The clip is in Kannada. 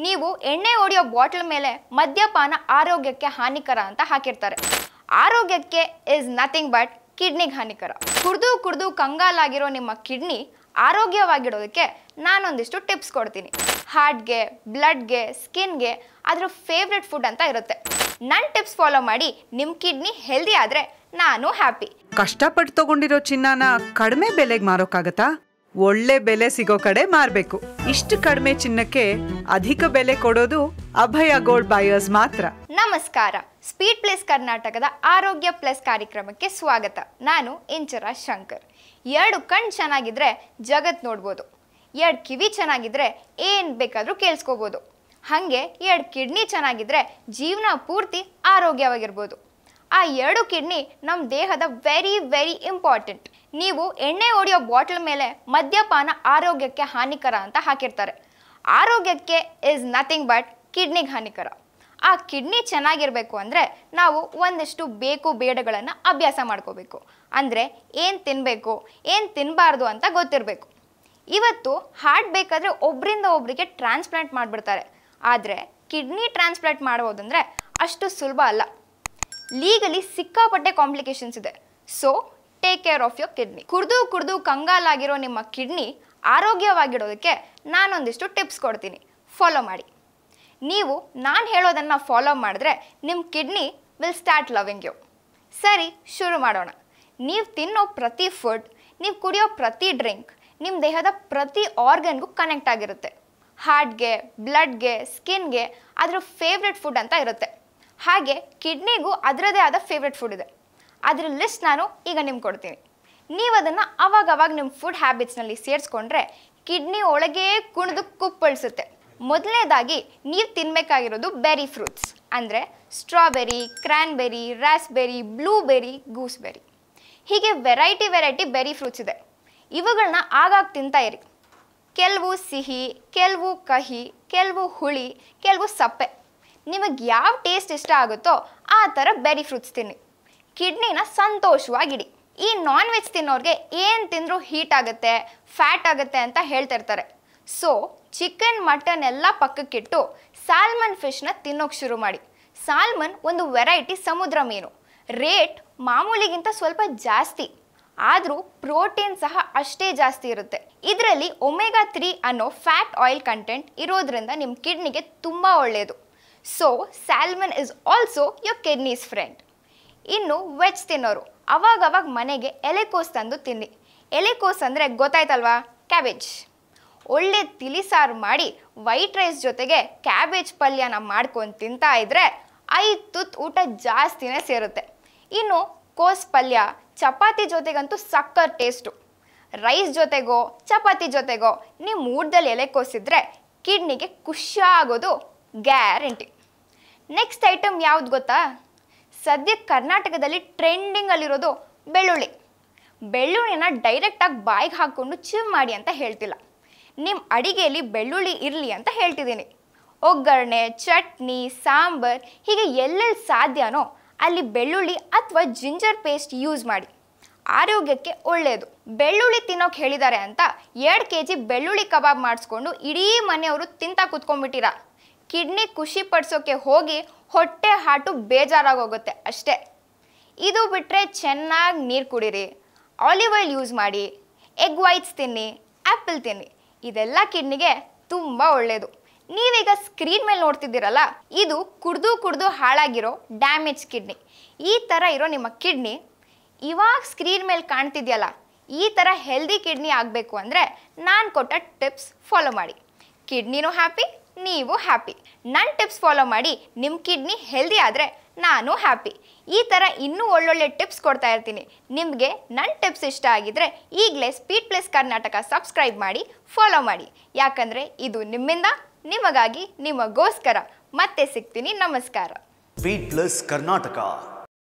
ನೀವು ಎಣ್ಣೆ ಹೊಡೆಯೋ ಬಾಟಲ್ ಮೇಲೆ ಮದ್ಯಪಾನ ಆರೋಗ್ಯಕ್ಕೆ ಹಾನಿಕರ ಅಂತ ಹಾಕಿರ್ತಾರೆ. ಆರೋಗ್ಯಕ್ಕೆ ಇಸ್ ನಥಿಂಗ್ ಬಟ್ ಕಿಡ್ನಿಗೆ ಹಾನಿಕರ. ಕುಡಿದು ಕಂಗಾಲಾಗಿರೋ ನಿಮ್ಮ ಕಿಡ್ನಿ ಆರೋಗ್ಯವಾಗಿಡೋದಕ್ಕೆ ನಾನೊಂದಿಷ್ಟು ಟಿಪ್ಸ್ ಕೊಡ್ತೀನಿ. ಹಾರ್ಟ್ಗೆ, ಬ್ಲಡ್ಗೆ, ಸ್ಕಿನ್ಗೆ ಅದ್ರ ಫೇವ್ರೆಟ್ ಫುಡ್ ಅಂತ ಇರುತ್ತೆ. ನನ್ನ ಟಿಪ್ಸ್ ಫಾಲೋ ಮಾಡಿ ನಿಮ್ಮ ಕಿಡ್ನಿ ಹೆಲ್ದಿ ಆದರೆ ನಾನು ಹ್ಯಾಪಿ. ಕಷ್ಟಪಟ್ಟು ತಗೊಂಡಿರೋ ಚಿನ್ನನ ಕಡಿಮೆ ಬೆಲೆಗೆ ಮಾರೋಕ್ಕಾಗತ್ತಾ? ಒಳ್ಳೆ ಬೆಲೆ ಸಿಗೋ ಕಡೆ ಮಾರಬೇಕು. ಇಷ್ಟು ಕಡಿಮೆ ಚಿನ್ನಕ್ಕೆ ಅಧಿಕ ಬೆಲೆ ಕೊಡೋದು ಅಭಯ ಗೋಲ್ಡ್ ಬಯರ್ಸ್ ಮಾತ್ರ. ನಮಸ್ಕಾರ, ಸ್ಪೀಡ್ ಪ್ಲೇಸ್ ಕರ್ನಾಟಕದ ಆರೋಗ್ಯ ಪ್ಲಸ್ ಕಾರ್ಯಕ್ರಮಕ್ಕೆ ಸ್ವಾಗತ. ನಾನು ಇಂಚರ ಶಂಕರ್. 2 ಕಣ್ಣು ಚೆನ್ನಾಗಿದ್ರೆ ಜಗತ್ ನೋಡ್ಬೋದು, 2 ಕಿವಿ ಚೆನ್ನಾಗಿದ್ರೆ ಏನು ಬೇಕಾದರೂ ಕೇಳಿಸ್ಕೋಬೋದು. ಹಾಗೆ 2 ಕಿಡ್ನಿ ಚೆನ್ನಾಗಿದ್ರೆ ಜೀವನ ಪೂರ್ತಿ ಆರೋಗ್ಯವಾಗಿರ್ಬೋದು. ಆ 2 ಕಿಡ್ನಿ ನಮ್ಮ ದೇಹದ ವೆರಿ ಇಂಪಾರ್ಟೆಂಟ್. ನೀವು ಎಣ್ಣೆ ಹೊಡೆಯೋ ಬಾಟಲ್ ಮೇಲೆ ಮದ್ಯಪಾನ ಆರೋಗ್ಯಕ್ಕೆ ಹಾನಿಕರ ಅಂತ ಹಾಕಿರ್ತಾರೆ. ಆರೋಗ್ಯಕ್ಕೆ ಇಸ್ ನಥಿಂಗ್ ಬಟ್ ಕಿಡ್ನಿಗೆ ಹಾನಿಕರ. ಆ ಕಿಡ್ನಿ ಚೆನ್ನಾಗಿರಬೇಕು ಅಂದರೆ ನಾವು ಒಂದಷ್ಟು ಬೇಕು ಬೇಡಗಳನ್ನು ಅಭ್ಯಾಸ ಮಾಡ್ಕೋಬೇಕು. ಅಂದರೆ ಏನು ತಿನ್ನಬೇಕು, ಏನು ತಿನ್ನಬಾರ್ದು ಅಂತ ಗೊತ್ತಿರಬೇಕು. ಇವತ್ತು ಹಾರ್ಟ್ ಬೇಕಾದರೆ ಒಬ್ಬರಿಂದ ಒಬ್ಬರಿಗೆ ಟ್ರಾನ್ಸ್ಪ್ಲಾಂಟ್ ಮಾಡಿಬಿಡ್ತಾರೆ. ಆದರೆ ಕಿಡ್ನಿ ಟ್ರಾನ್ಸ್ಪ್ಲಾಂಟ್ ಮಾಡೋದಂದರೆ ಅಷ್ಟು ಸುಲಭ ಅಲ್ಲ. ಲೀಗಲಿ ಸಿಕ್ಕಾಪಟ್ಟೆ ಕಾಂಪ್ಲಿಕೇಶನ್ಸ್ ಇದೆ. So take care of your kidney. ಕುಡಿದು ಕಂಗಾಲಾಗಿರೋ ನಿಮ್ಮ ಕಿಡ್ನಿ ಆರೋಗ್ಯವಾಗಿಡೋದಕ್ಕೆ ನಾನೊಂದಿಷ್ಟು ಟಿಪ್ಸ್ ಕೊಡ್ತೀನಿ, ಫಾಲೋ ಮಾಡಿ. ನೀವು ನಾನು ಹೇಳೋದನ್ನು ಫಾಲೋ ಮಾಡಿದ್ರೆ ನಿಮ್ಮ kidney will start loving you. ಸರಿ, ಶುರು ಮಾಡೋಣ. ನೀವು ತಿನ್ನೋ ಪ್ರತಿ ಫುಡ್, ನೀವು ಕುಡಿಯೋ ಪ್ರತಿ ಡ್ರಿಂಕ್ ನಿಮ್ಮ ದೇಹದ ಪ್ರತಿ ಆರ್ಗನ್ಗೂ ಕನೆಕ್ಟ್ ಆಗಿರುತ್ತೆ. ಹಾರ್ಟ್ಗೆ, ಬ್ಲಡ್ಗೆ, ಸ್ಕಿನ್ಗೆ ಅದರ ಫೇವ್ರೆಟ್ ಫುಡ್ ಅಂತ ಇರುತ್ತೆ. ಹಾಗೆ ಕಿಡ್ನಿಗೂ ಅದರದೇ ಆದ ಫೇವ್ರೆಟ್ ಫುಡ್ ಇದೆ. ಅದರ ಲಿಸ್ಟ್ ನಾನು ಈಗ ನಿಮ್ಗೆ ಕೊಡ್ತೀನಿ. ನೀವು ಅದನ್ನು ಅವಾಗವಾಗ ನಿಮ್ಮ ಫುಡ್ ಹ್ಯಾಬಿಟ್ಸ್ನಲ್ಲಿ ಸೇರಿಸ್ಕೊಂಡ್ರೆ ಕಿಡ್ನಿ ಒಳಗೇ ಕುಣಿದು ಕುಪ್ಪಳಿಸುತ್ತೆ. ಮೊದಲನೇದಾಗಿ ನೀವು ತಿನ್ನಬೇಕಾಗಿರೋದು ಬೆರಿ ಫ್ರೂಟ್ಸ್, ಅಂದರೆ strawberry, cranberry, raspberry, blueberry, gooseberry. ಹೀಗೆ ವೆರೈಟಿ ಬೆರಿ ಫ್ರೂಟ್ಸ್ ಇದೆ. ಇವುಗಳನ್ನ ಆಗಾಗ ತಿಂತಾ ಇರಿ. ಕೆಲವು ಸಿಹಿ, ಕೆಲವು ಕಹಿ, ಕೆಲವು ಹುಳಿ, ಕೆಲವು ಸಪ್ಪೆ. ನಿಮಗೆ ಯಾವ ಟೇಸ್ಟ್ ಇಷ್ಟ ಆಗುತ್ತೋ ಆ ಥರ ಬೆರಿ ಫ್ರೂಟ್ಸ್ ತಿನ್ನಿ. ಕಿಡ್ನಿನ ಸಂತೋಷವಾಗಿಡಿ. ಈ ನಾನ್ ವೆಜ್ ತಿನ್ನೋರಿಗೆ ಏನು ತಿಂದರೂ ಹೀಟ್ ಆಗುತ್ತೆ, ಫ್ಯಾಟ್ ಆಗುತ್ತೆ ಅಂತ ಹೇಳ್ತಿರ್ತಾರೆ. ಸೊ ಚಿಕನ್, ಮಟನ್ ಎಲ್ಲ ಪಕ್ಕಕ್ಕಿಟ್ಟು ಸಾಲ್ಮನ್ ಫಿಶ್ನ ತಿನ್ನೋಕೆ ಶುರು ಮಾಡಿ. ಸಾಲ್ಮನ್ ಒಂದು ವೆರೈಟಿ ಸಮುದ್ರ ಮೀನು. ರೇಟ್ ಮಾಮೂಲಿಗಿಂತ ಸ್ವಲ್ಪ ಜಾಸ್ತಿ, ಆದರೂ ಪ್ರೋಟೀನ್ ಸಹ ಅಷ್ಟೇ ಜಾಸ್ತಿ ಇರುತ್ತೆ. ಇದರಲ್ಲಿ ಒಮೆಗಾ 3 ಅನ್ನೋ ಫ್ಯಾಟ್ ಆಯಿಲ್ ಕಂಟೆಂಟ್ ಇರೋದ್ರಿಂದ ನಿಮ್ಮ ಕಿಡ್ನಿಗೆ ತುಂಬ ಒಳ್ಳೆಯದು. So salmon is also your kidneys friend. ಇನ್ನು ವೆಜ್ ತಿನ್ನೋರು ಅವಾಗವಾಗ ಮನೆಗೆ ಎಲೆಕೋಸು ತಂದು ತಿನ್ನಿ. ಎಲೆಕೋಸು ಅಂದರೆ ಗೊತ್ತಾಯ್ತಲ್ವಾ, ಕ್ಯಾಬೇಜ್. ಒಳ್ಳೆ ತಿಳಿಸಾರು ಮಾಡಿ ವೈಟ್ ರೈಸ್ ಜೊತೆಗೆ ಕ್ಯಾಬೇಜ್ ಪಲ್ಯನ ಮಾಡ್ಕೊಂಡು ತಿಂತಾ ಇದ್ದರೆ 5 ತುತ್ತು ಊಟ ಜಾಸ್ತಿನೇ ಸೇರುತ್ತೆ. ಇನ್ನು ಕೋಸ್ ಪಲ್ಯ ಚಪಾತಿ ಜೊತೆಗಂತೂ ಸಕ್ಕರ್ ಟೇಸ್ಟು. ರೈಸ್ ಜೊತೆಗೋ ಚಪಾತಿ ಜೊತೆಗೋ ನಿಮ್ಮ ಊಟದಲ್ಲಿ ಎಲೆಕೋಸಿದ್ರೆ ಕಿಡ್ನಿಗೆ ಖುಷಿಯಾಗೋದು ಗ್ಯಾರಂಟಿ. ನೆಕ್ಸ್ಟ್ ಐಟಮ್ ಯಾವ್ದು ಗೊತ್ತಾ? ಸದ್ಯಕ್ಕೆ ಕರ್ನಾಟಕದಲ್ಲಿ ಟ್ರೆಂಡಿಂಗಲ್ಲಿರೋದು ಬೆಳ್ಳುಳ್ಳಿ. ಬೆಳ್ಳುಳ್ಳಿನ ಡೈರೆಕ್ಟಾಗಿ ಬಾಯಿಗೆ ಹಾಕ್ಕೊಂಡು ಚಿವ್ ಮಾಡಿ ಅಂತ ಹೇಳ್ತಿಲ್ಲ, ನಿಮ್ಮ ಅಡಿಗೆಯಲ್ಲಿ ಬೆಳ್ಳುಳ್ಳಿ ಇರಲಿ ಅಂತ ಹೇಳ್ತಿದ್ದೀನಿ. ಒಗ್ಗರಣೆ, ಚಟ್ನಿ, ಸಾಂಬಾರ್ ಹೀಗೆ ಎಲ್ಲೆಲ್ಲಿ ಸಾಧ್ಯನೋ ಅಲ್ಲಿ ಬೆಳ್ಳುಳ್ಳಿ ಅಥವಾ ಜಿಂಜರ್ ಪೇಸ್ಟ್ ಯೂಸ್ ಮಾಡಿ. ಆರೋಗ್ಯಕ್ಕೆ ಒಳ್ಳೆಯದು. ಬೆಳ್ಳುಳ್ಳಿ ತಿನ್ನೋಕೆ ಹೇಳಿದ್ದಾರೆ ಅಂತ 2 kg ಬೆಳ್ಳುಳ್ಳಿ ಕಬಾಬ್ ಮಾಡಿಸ್ಕೊಂಡು ಇಡೀ ಮನೆಯವರು ತಿಂತಾ ಕೂತ್ಕೊಂಡ್ಬಿಟ್ಟಿರ. ಕಿಡ್ನಿ ಖುಷಿ ಪಡಿಸೋಕ್ಕೆ ಹೋಗಿ ಹೊಟ್ಟೆ ಹಾಟು ಬೇಜಾರಾಗೋಗುತ್ತೆ ಅಷ್ಟೇ. ಇದು ಬಿಟ್ಟರೆ ಚೆನ್ನಾಗಿ ನೀರು ಕುಡೀರಿ, ಆಲಿವ್ ಆಯಿಲ್ ಯೂಸ್ ಮಾಡಿ, ಎಗ್ ವೈಟ್ಸ್ ತಿನ್ನಿ, ಆ್ಯಪಲ್ ತಿನ್ನಿ. ಇದೆಲ್ಲ ಕಿಡ್ನಿಗೆ ತುಂಬ ಒಳ್ಳೆಯದು. ನೀವೀಗ ಸ್ಕ್ರೀನ್ ಮೇಲೆ ನೋಡ್ತಿದ್ದೀರಲ್ಲ, ಇದು ಕುಡಿದು ಹಾಳಾಗಿರೋ ಡ್ಯಾಮೇಜ್ ಕಿಡ್ನಿ. ಈ ಥರ ಇರೋ ನಿಮ್ಮ ಕಿಡ್ನಿ ಇವಾಗ ಸ್ಕ್ರೀನ್ ಮೇಲೆ ಕಾಣ್ತಿದೆಯಲ್ಲ, ಈ ಥರ ಹೆಲ್ದಿ ಕಿಡ್ನಿ ಆಗಬೇಕು ಅಂದರೆ ನಾನು ಕೊಟ್ಟ ಟಿಪ್ಸ್ ಫಾಲೋ ಮಾಡಿ. ಕಿಡ್ನಿನೂ ಹ್ಯಾಪಿ, ನೀವು ಹ್ಯಾಪಿ. ನನ್ನ ಟಿಪ್ಸ್ ಫಾಲೋ ಮಾಡಿ ನಿಮ್ಮ ಕಿಡ್ನಿ ಹೆಲ್ದಿ ಆದರೆ ನಾನು ಹ್ಯಾಪಿ. ಈ ಥರ ಇನ್ನೂ ಒಳ್ಳೊಳ್ಳೆ ಟಿಪ್ಸ್ ಕೊಡ್ತಾ ಇರ್ತೀನಿ. ನಿಮಗೆ ನನ್ನ ಟಿಪ್ಸ್ ಇಷ್ಟ ಆಗಿದ್ರೆ ಈಗಲೇ ಸ್ಪೀಡ್ ಪ್ಲಸ್ ಕರ್ನಾಟಕ ಸಬ್ಸ್ಕ್ರೈಬ್ ಮಾಡಿ, ಫಾಲೋ ಮಾಡಿ. ಯಾಕಂದರೆ ಇದು ನಿಮ್ಮಿಂದ ನಿಮಗಾಗಿ, ನಿಮಗೋಸ್ಕರ. ಮತ್ತೆ ಸಿಗ್ತೀನಿ. ನಮಸ್ಕಾರ. Speed plus Karnataka.